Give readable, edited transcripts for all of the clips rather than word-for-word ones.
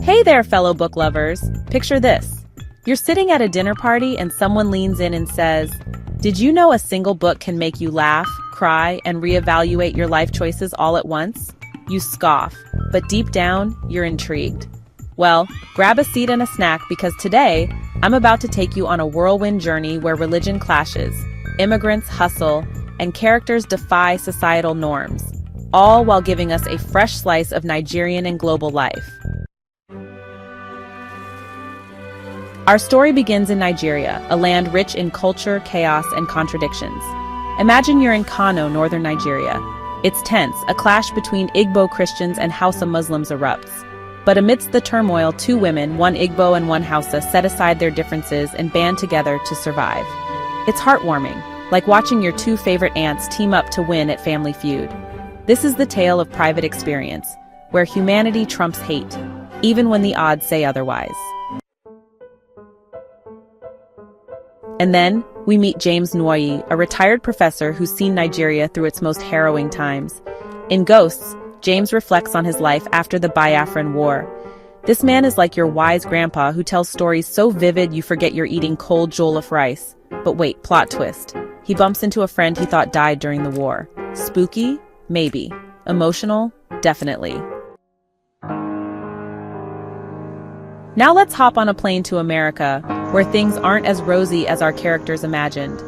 Hey there, fellow book lovers. Picture this. You're sitting at a dinner party and someone leans in and says, "Did you know a single book can make you laugh, cry, and reevaluate your life choices all at once?" You scoff, but deep down, you're intrigued. Well, grab a seat and a snack because today, I'm about to take you on a whirlwind journey where religion clashes, immigrants hustle, and characters defy societal norms, all while giving us a fresh slice of Nigerian and global life. Our story begins in Nigeria, a land rich in culture, chaos, and contradictions. Imagine you're in Kano, northern Nigeria. It's tense, a clash between Igbo Christians and Hausa Muslims erupts. But amidst the turmoil, two women, one Igbo and one Hausa, set aside their differences and band together to survive. It's heartwarming, like watching your two favorite aunts team up to win at Family Feud. This is the tale of private experience, where humanity trumps hate, even when the odds say otherwise. And then, we meet James Nwoyi, a retired professor who's seen Nigeria through its most harrowing times. In Ghosts, James reflects on his life after the Biafran War. This man is like your wise grandpa who tells stories so vivid you forget you're eating cold jollof rice. But wait, plot twist. He bumps into a friend he thought died during the war. Spooky? Maybe. Emotional? Definitely. Now let's hop on a plane to America, where things aren't as rosy as our characters imagined.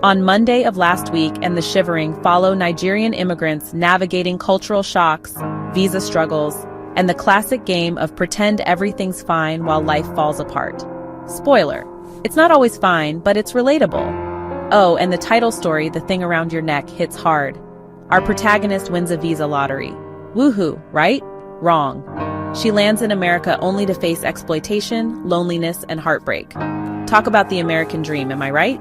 On Monday of last week and the Shivering follow Nigerian immigrants navigating cultural shocks, visa struggles, and the classic game of pretend everything's fine while life falls apart. Spoiler, it's not always fine, but it's relatable. Oh, and the title story, The Thing Around Your Neck, hits hard. Our protagonist wins a visa lottery. Woohoo, right? Wrong. She lands in America only to face exploitation, loneliness, and heartbreak. Talk about the American dream, am I right?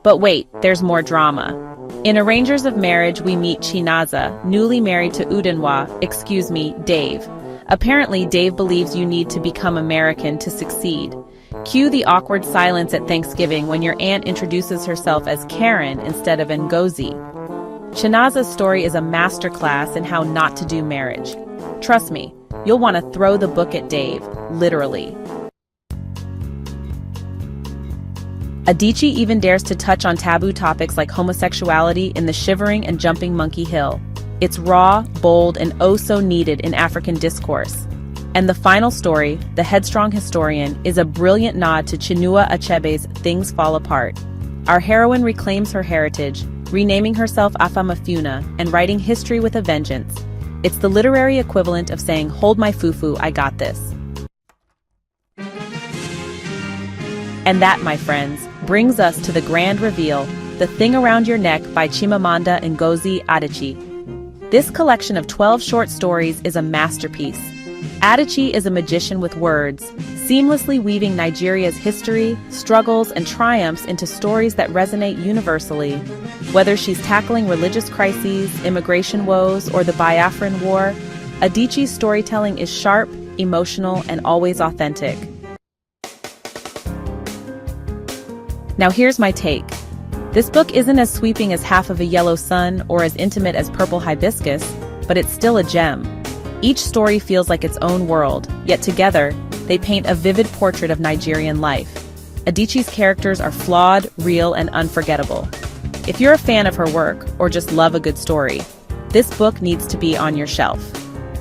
But wait, there's more drama. In Arrangers of Marriage, we meet Chinaza, newly married to Dave. Apparently, Dave believes you need to become American to succeed. Cue the awkward silence at Thanksgiving when your aunt introduces herself as Karen instead of Ngozi. Chinaza's story is a masterclass in how not to do marriage. Trust me, you'll want to throw the book at Dave, literally. Adichie even dares to touch on taboo topics like homosexuality in The Shivering and Jumping Monkey Hill. It's raw, bold, and oh so needed in African discourse. And the final story, The Headstrong Historian, is a brilliant nod to Chinua Achebe's Things Fall Apart. Our heroine reclaims her heritage, renaming herself Afamafuna and writing history with a vengeance. It's the literary equivalent of saying, "Hold my fufu, I got this." And that, my friends, brings us to the grand reveal, The Thing Around Your Neck by Chimamanda Ngozi Adichie. This collection of 12 short stories is a masterpiece. Adichie is a magician with words, seamlessly weaving Nigeria's history, struggles, and triumphs into stories that resonate universally. Whether she's tackling religious crises, immigration woes, or the Biafran War, Adichie's storytelling is sharp, emotional, and always authentic. Now here's my take. This book isn't as sweeping as Half of a Yellow Sun or as intimate as Purple Hibiscus, but it's still a gem. Each story feels like its own world, yet together, they paint a vivid portrait of Nigerian life. Adichie's characters are flawed, real, and unforgettable. If you're a fan of her work, or just love a good story, this book needs to be on your shelf.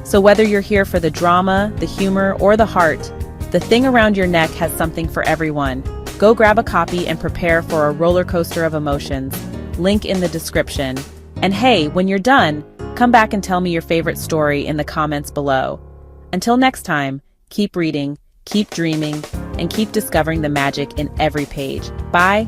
So whether you're here for the drama, the humor, or the heart, The Thing Around Your Neck has something for everyone. Go grab a copy and prepare for a roller coaster of emotions. Link in the description. And hey, when you're done, come back and tell me your favorite story in the comments below. Until next time, keep reading, keep dreaming, and keep discovering the magic in every page. Bye.